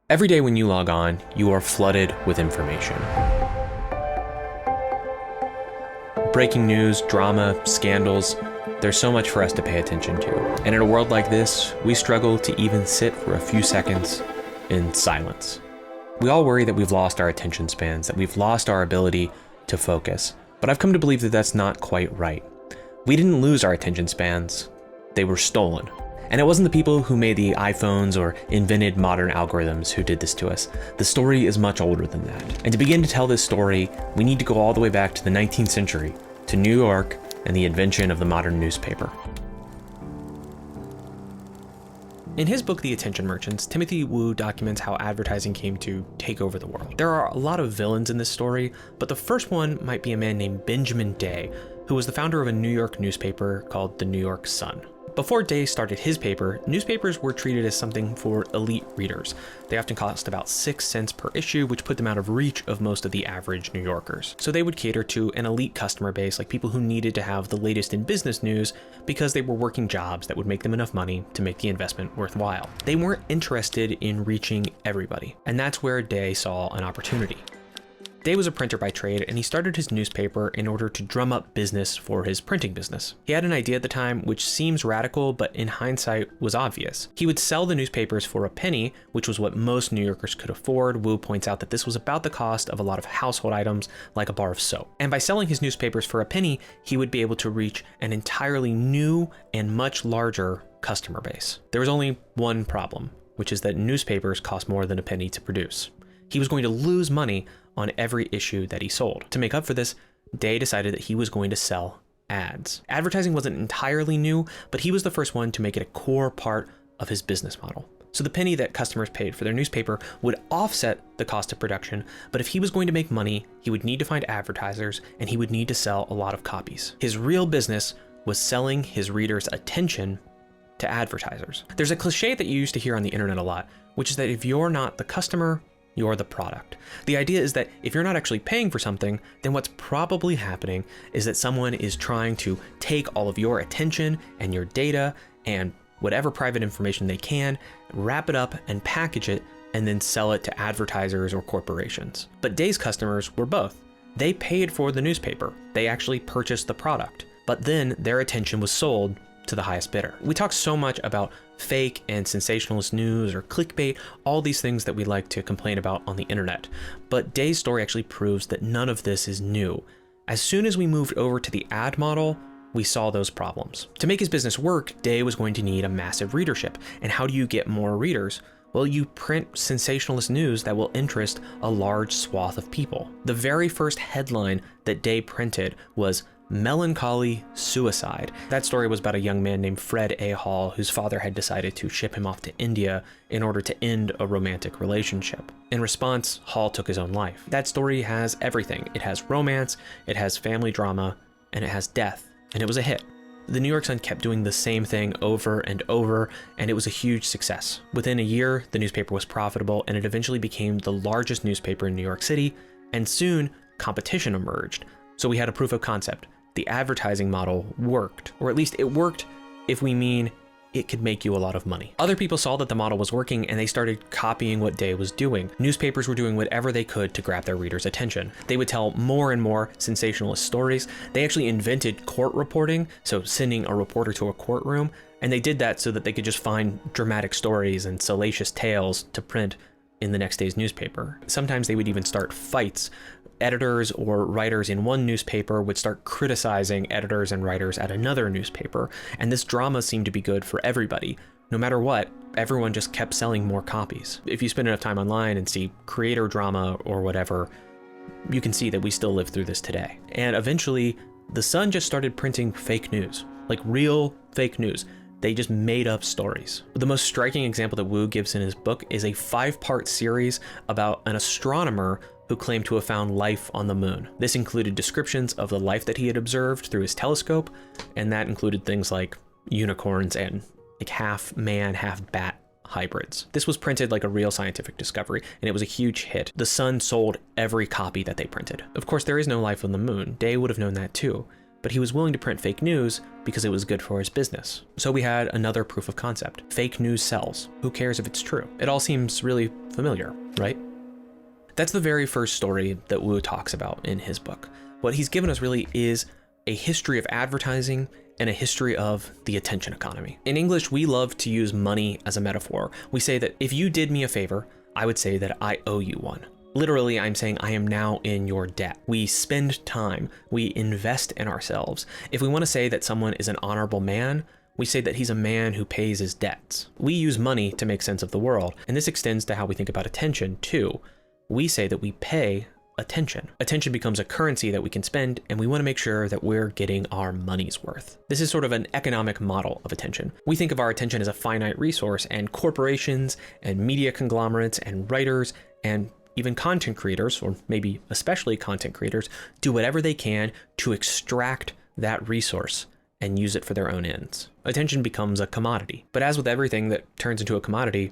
Every day when you log on, you are flooded with information. Breaking news, drama, scandals, there's so much for us to pay attention to. And in a world like this, we struggle to even sit for a few seconds in silence. We all worry that we've lost our attention spans, that we've lost our ability to focus. But I've come to believe that that's not quite right. We didn't lose our attention spans, they were stolen. And it wasn't the people who made the iPhones or invented modern algorithms who did this to us. The story is much older than that. And to begin to tell this story, we need to go all the way back to the 19th century, to New York and the invention of the modern newspaper. In his book, The Attention Merchants, Timothy Wu documents how advertising came to take over the world. There are a lot of villains in this story, but the first one might be a man named Benjamin Day, who was the founder of a New York newspaper called the New York Sun. Before Day started his paper, newspapers were treated as something for elite readers. They often cost about 6 cents per issue, which put them out of reach of most of the average New Yorkers. So they would cater to an elite customer base, like people who needed to have the latest in business news because they were working jobs that would make them enough money to make the investment worthwhile. They weren't interested in reaching everybody, and that's where Day saw an opportunity. Day was a printer by trade, and he started his newspaper in order to drum up business for his printing business. He had an idea at the time which seems radical, but in hindsight was obvious. He would sell the newspapers for a penny, which was what most New Yorkers could afford. Wu points out that this was about the cost of a lot of household items like a bar of soap. And by selling his newspapers for a penny, he would be able to reach an entirely new and much larger customer base. There was only one problem, which is that newspapers cost more than a penny to produce. He was going to lose money on every issue that he sold. To make up for this, Day decided that he was going to sell ads. Advertising wasn't entirely new, but he was the first one to make it a core part of his business model. So the penny that customers paid for their newspaper would offset the cost of production, but if he was going to make money, he would need to find advertisers and he would need to sell a lot of copies. His real business was selling his readers' attention to advertisers. There's a cliche that you used to hear on the internet a lot, which is that if you're not the customer, you're the product. The idea is that if you're not actually paying for something, then what's probably happening is that someone is trying to take all of your attention and your data and whatever private information they can, wrap it up and package it, and then sell it to advertisers or corporations. But Day's customers were both. They paid for the newspaper. They actually purchased the product, but then their attention was sold to the highest bidder. We talk so much about fake and sensationalist news or clickbait, all these things that we like to complain about on the internet. But Day's story actually proves that none of this is new. As soon as we moved over to the ad model, we saw those problems. To make his business work, Day was going to need a massive readership. And how do you get more readers? Well, you print sensationalist news that will interest a large swath of people. The very first headline that Day printed was "Melancholy Suicide." That story was about a young man named Fred A. Hall, whose father had decided to ship him off to India in order to end a romantic relationship. In response, Hall took his own life. That story has everything. It has romance, it has family drama, and it has death. And it was a hit. The New York Sun kept doing the same thing over and over, and it was a huge success. Within a year, the newspaper was profitable, and it eventually became the largest newspaper in New York City, and soon, competition emerged. So we had a proof of concept. The advertising model worked, or at least it worked if we mean it could make you a lot of money. Other people saw that the model was working and they started copying what Day was doing. Newspapers were doing whatever they could to grab their readers' attention. They would tell more and more sensationalist stories. They actually invented court reporting, so sending a reporter to a courtroom, and they did that so that they could just find dramatic stories and salacious tales to print in the next day's newspaper. Sometimes they would even start fights. Editors or writers in one newspaper would start criticizing editors and writers at another newspaper, and this drama seemed to be good for everybody. No matter what, everyone just kept selling more copies. If you spend enough time online and see creator drama or whatever, you can see that we still live through this today. And eventually, the Sun just started printing fake news, like real fake news. They just made up stories. The most striking example that Wu gives in his book is a 5-part series about an astronomer who claimed to have found life on the moon. This included descriptions of the life that he had observed through his telescope, and that included things like unicorns and like half man, half bat hybrids. This was printed like a real scientific discovery, and it was a huge hit. The Sun sold every copy that they printed. Of course, there is no life on the moon. Day would have known that too. but he was willing to print fake news because it was good for his business. So we had another proof of concept. Fake news sells. Who cares if it's true? It all seems really familiar, right? That's the very first story that Wu talks about in his book. What he's given us really is a history of advertising and a history of the attention economy. In English, we love to use money as a metaphor. We say that if you did me a favor, I would say that I owe you one. Literally, I'm saying I am now in your debt. We spend time, we invest in ourselves. If we want to say that someone is an honorable man, we say that he's a man who pays his debts. We use money to make sense of the world, and this extends to how we think about attention too. We say that we pay attention. Attention becomes a currency that we can spend, and we want to make sure that we're getting our money's worth. This is sort of an economic model of attention. We think of our attention as a finite resource, and corporations and media conglomerates and writers and even content creators, or maybe especially content creators, do whatever they can to extract that resource and use it for their own ends. Attention becomes a commodity. But as with everything that turns into a commodity,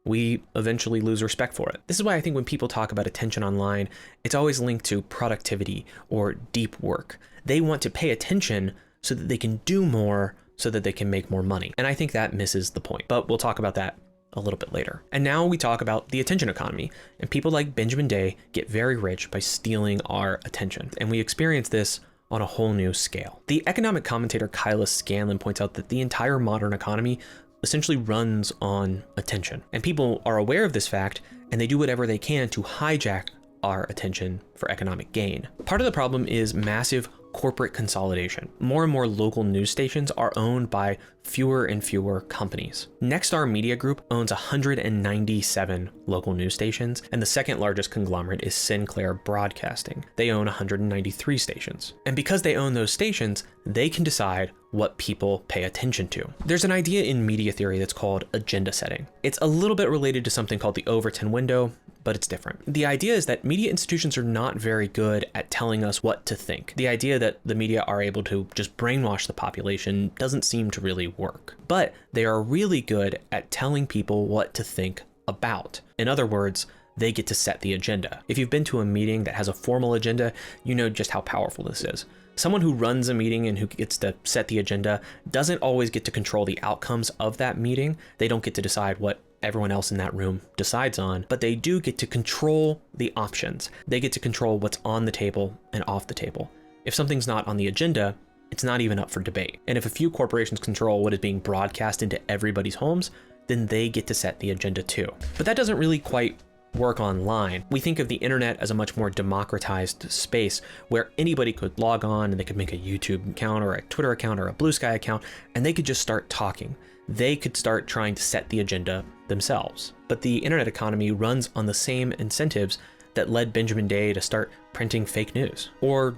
we eventually lose respect for it. This is why I think when people talk about attention online, it's always linked to productivity or deep work. They want to pay attention so that they can do more, so that they can make more money. And I think that misses the point, but we'll talk about that a little bit later. And now we talk about the attention economy, and people like Benjamin Day get very rich by stealing our attention. And we experience this on a whole new scale. The economic commentator Kyla Scanlon points out that the entire modern economy essentially runs on attention. And people are aware of this fact, and they do whatever they can to hijack our attention for economic gain. Part of the problem is massive corporate consolidation. More and more local news stations are owned by fewer and fewer companies. Nexstar Media Group owns 197 local news stations, and the second largest conglomerate is Sinclair Broadcasting. They own 193 stations. And because they own those stations, they can decide what people pay attention to. There's an idea in media theory that's called agenda setting. It's a little bit related to something called the Overton window, but it's different. The idea is that media institutions are not very good at telling us what to think. The idea that the media are able to just brainwash the population doesn't seem to really work. But they are really good at telling people what to think about. In other words, they get to set the agenda. If you've been to a meeting that has a formal agenda, you know just how powerful this is. Someone who runs a meeting and who gets to set the agenda doesn't always get to control the outcomes of that meeting. They don't get to decide what everyone else in that room decides on, but they do get to control the options. They get to control what's on the table and off the table. If something's not on the agenda, it's not even up for debate. And if a few corporations control what is being broadcast into everybody's homes, then they get to set the agenda too. But that doesn't really quite work online. We think of the internet as a much more democratized space where anybody could log on and they could make a YouTube account or a Twitter account or a Blue Sky account, and they could just start talking. They could start trying to set the agenda themselves. But the internet economy runs on the same incentives that led Benjamin Day to start printing fake news or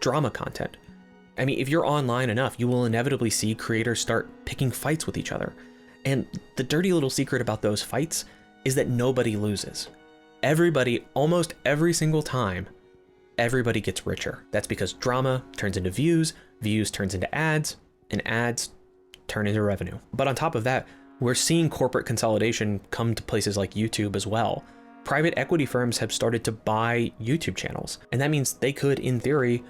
drama content. I mean, if you're online enough, you will inevitably see creators start picking fights with each other. And the dirty little secret about those fights is that nobody loses. Everybody, almost every single time, everybody gets richer. That's because drama turns into views, views turns into ads, and ads turn into revenue. But on top of that, we're seeing corporate consolidation come to places like YouTube as well. Private equity firms have started to buy YouTube channels, and that means they could, in theory,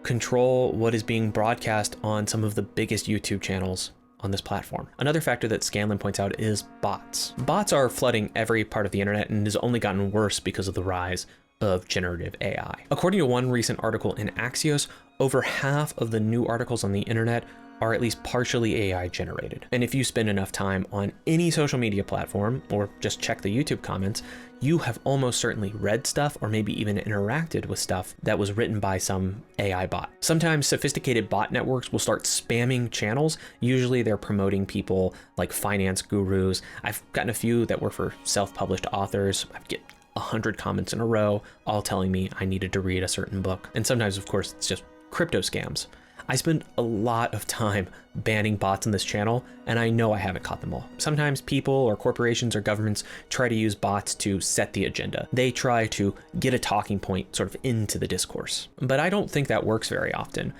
control what is being broadcast on some of the biggest YouTube channels on this platform. Another factor that Scanlon points out is bots. Bots are flooding every part of the internet and has only gotten worse because of the rise of generative AI. According to one recent article in Axios, over half of the new articles on the internet are at least partially AI generated. And if you spend enough time on any social media platform or just check the YouTube comments, you have almost certainly read stuff or maybe even interacted with stuff that was written by some AI bot. Sometimes sophisticated bot networks will start spamming channels. Usually they're promoting people like finance gurus. I've gotten a few that were for self-published authors. I get 100 comments in a row, all telling me I needed to read a certain book. And sometimes, of course, it's just crypto scams. I spend a lot of time banning bots on this channel, and I know I haven't caught them all. Sometimes people or corporations or governments try to use bots to set the agenda. They try to get a talking point sort of into the discourse. But I don't think that works very often.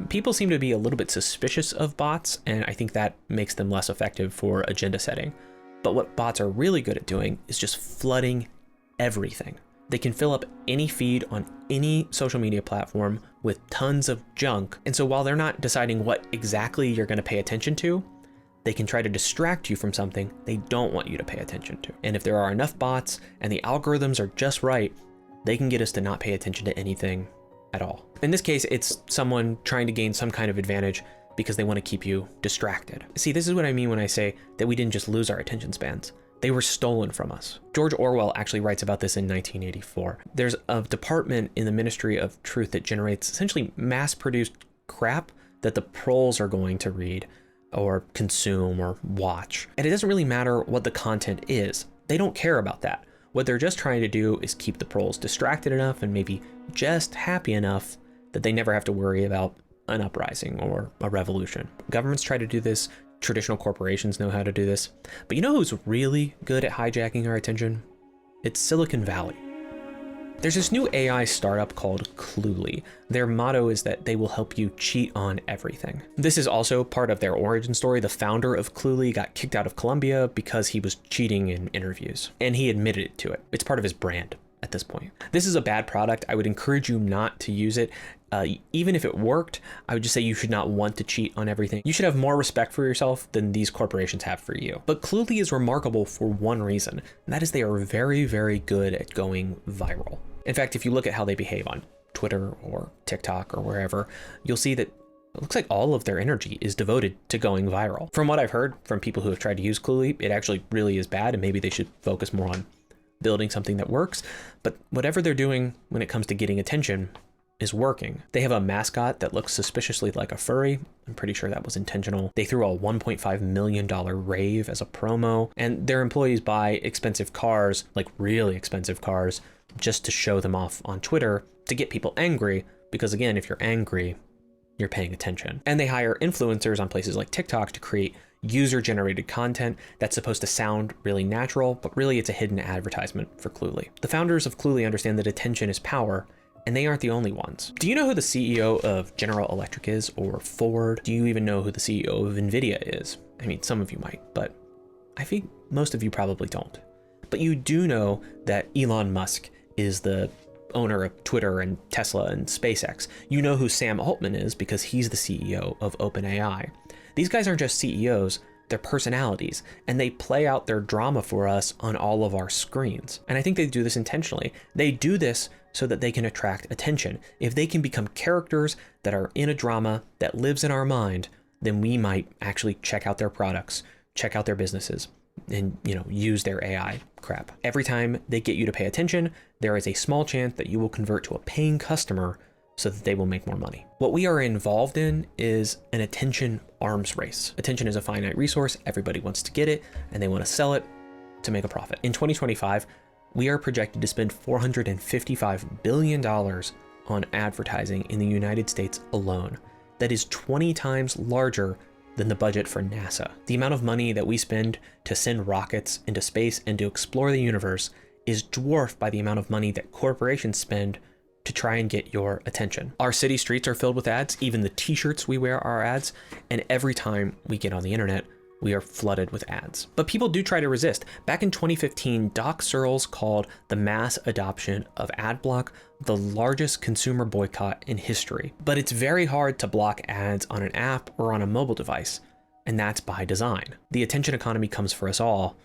People seem to be a little bit suspicious of bots, and I think that makes them less effective for agenda setting. But what bots are really good at doing is just flooding everything. They can fill up any feed on any social media platform with tons of junk. And so while they're not deciding what exactly you're going to pay attention to, they can try to distract you from something they don't want you to pay attention to. And if there are enough bots and the algorithms are just right, they can get us to not pay attention to anything at all. In this case, it's someone trying to gain some kind of advantage because they want to keep you distracted. See, this is what I mean when I say that we didn't just lose our attention spans. They were stolen from us. George Orwell actually writes about this in 1984. There's a department in the Ministry of Truth that generates essentially mass-produced crap that the proles are going to read or consume or watch. And it doesn't really matter what the content is. They don't care about that. What they're just trying to do is keep the proles distracted enough and maybe just happy enough that they never have to worry about an uprising or a revolution. Governments try to do this. Traditional corporations know how to do this. But you know who's really good at hijacking our attention? It's Silicon Valley. There's this new AI startup called Cluely. Their motto is that they will help you cheat on everything. This is also part of their origin story. The founder of Cluely got kicked out of Columbia because he was cheating in interviews, and he admitted to it. It's part of his brand at this point. This is a bad product. I would encourage you not to use it. Even if it worked, I would just say you should not want to cheat on everything. You should have more respect for yourself than these corporations have for you. But Cluely is remarkable for one reason, and that is they are very, very good at going viral. In fact, if you look at how they behave on Twitter or TikTok or wherever, you'll see that it looks like all of their energy is devoted to going viral. From what I've heard from people who have tried to use Cluely, it actually really is bad, and maybe they should focus more on building something that works. But whatever they're doing when it comes to getting attention is working. They have a mascot that looks suspiciously like a furry. I'm pretty sure that was intentional. They threw a $1.5 million rave as a promo, and their employees buy expensive cars, like really expensive cars, just to show them off on Twitter to get people angry, because again, if you're angry, you're paying attention. And they hire influencers on places like TikTok to create user-generated content that's supposed to sound really natural, but really it's a hidden advertisement for Cluely. The founders of Cluely understand that attention is power, and they aren't the only ones. Do you know who the CEO of General Electric is, or Ford? Do you even know who the CEO of Nvidia is? I mean, some of you might, but I think most of you probably don't. But you do know that Elon Musk is the owner of Twitter and Tesla and SpaceX. You know who Sam Altman is because he's the CEO of OpenAI. These guys aren't just CEOs, they're personalities, and they play out their drama for us on all of our screens. And I think they do this intentionally. They do this so that they can attract attention. If they can become characters that are in a drama that lives in our mind, then we might actually check out their products, check out their businesses, and use their AI crap. Every time they get you to pay attention, there is a small chance that you will convert to a paying customer so that they will make more money. What we are involved in is an attention arms race. Attention is a finite resource. Everybody wants to get it, and they want to sell it to make a profit. In 2025, we are projected to spend $455 billion on advertising in the United States alone. That is 20 times larger than the budget for NASA. The amount of money that we spend to send rockets into space and to explore the universe is dwarfed by the amount of money that corporations spend to try and get your attention. Our city streets are filled with ads. Even the t-shirts we wear are ads. And every time we get on the internet, we are flooded with ads. But people do try to resist. Back in 2015, Doc Searls called the mass adoption of ad block the largest consumer boycott in history. But it's very hard to block ads on an app or on a mobile device, and that's by design. The attention economy comes for us all,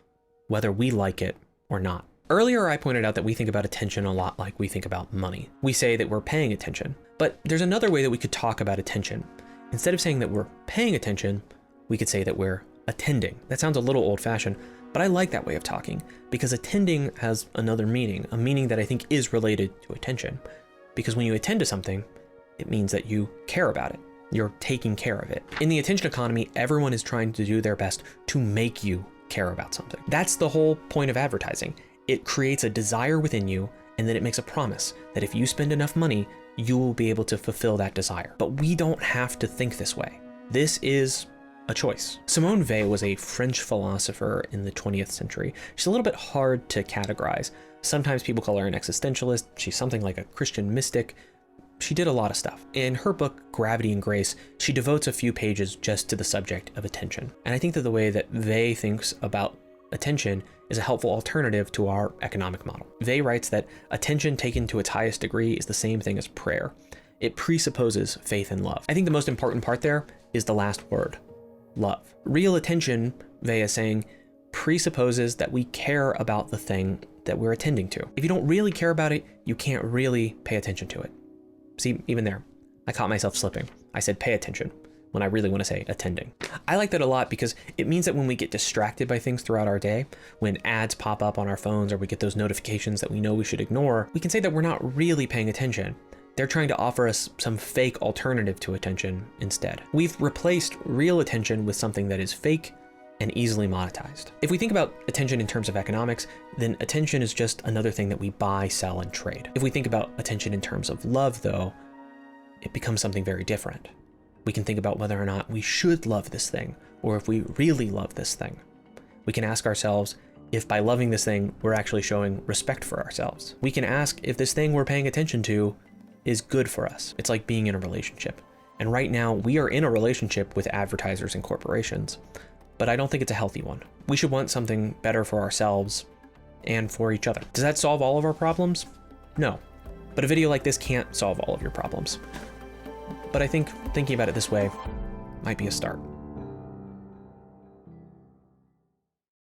whether we like it or not. Earlier, I pointed out that we think about attention a lot like we think about money. We say that we're paying attention, but there's another way that we could talk about attention. Instead of saying that we're paying attention, we could say that we're attending. That sounds a little old-fashioned, but I like that way of talking because attending has another meaning, a meaning that I think is related to attention. Because when you attend to something, it means that you care about it. You're taking care of it. In the attention economy, everyone is trying to do their best to make you care about something. That's the whole point of advertising. It creates a desire within you, and then it makes a promise that if you spend enough money, you will be able to fulfill that desire. But we don't have to think this way. This is a choice. Simone Weil was a French philosopher in the 20th century. She's a little bit hard to categorize. Sometimes people call her an existentialist. She's something like a Christian mystic. She did a lot of stuff. In her book, Gravity and Grace, she devotes a few pages just to the subject of attention. And I think that the way that Weil thinks about attention is a helpful alternative to our economic model. Weil writes that attention taken to its highest degree is the same thing as prayer. It presupposes faith and love. I think the most important part there is the last word, love. Real attention, Weil is saying, presupposes that we care about the thing that we're attending to. If you don't really care about it, you can't really pay attention to it. See, even there, I caught myself slipping. I said pay attention when I really want to say attending. I like that a lot because it means that when we get distracted by things throughout our day, when ads pop up on our phones or we get those notifications that we know we should ignore, we can say that we're not really paying attention. They're trying to offer us some fake alternative to attention instead. We've replaced real attention with something that is fake and easily monetized. If we think about attention in terms of economics, then attention is just another thing that we buy, sell, and trade. If we think about attention in terms of love, though, it becomes something very different. We can think about whether or not we should love this thing, or if we really love this thing. We can ask ourselves if by loving this thing, we're actually showing respect for ourselves. We can ask if this thing we're paying attention to is good for us. It's like being in a relationship. And right now, we are in a relationship with advertisers and corporations, but I don't think it's a healthy one. We should want something better for ourselves and for each other. Does that solve all of our problems? No. But a video like this can't solve all of your problems. But I think thinking about it this way might be a start.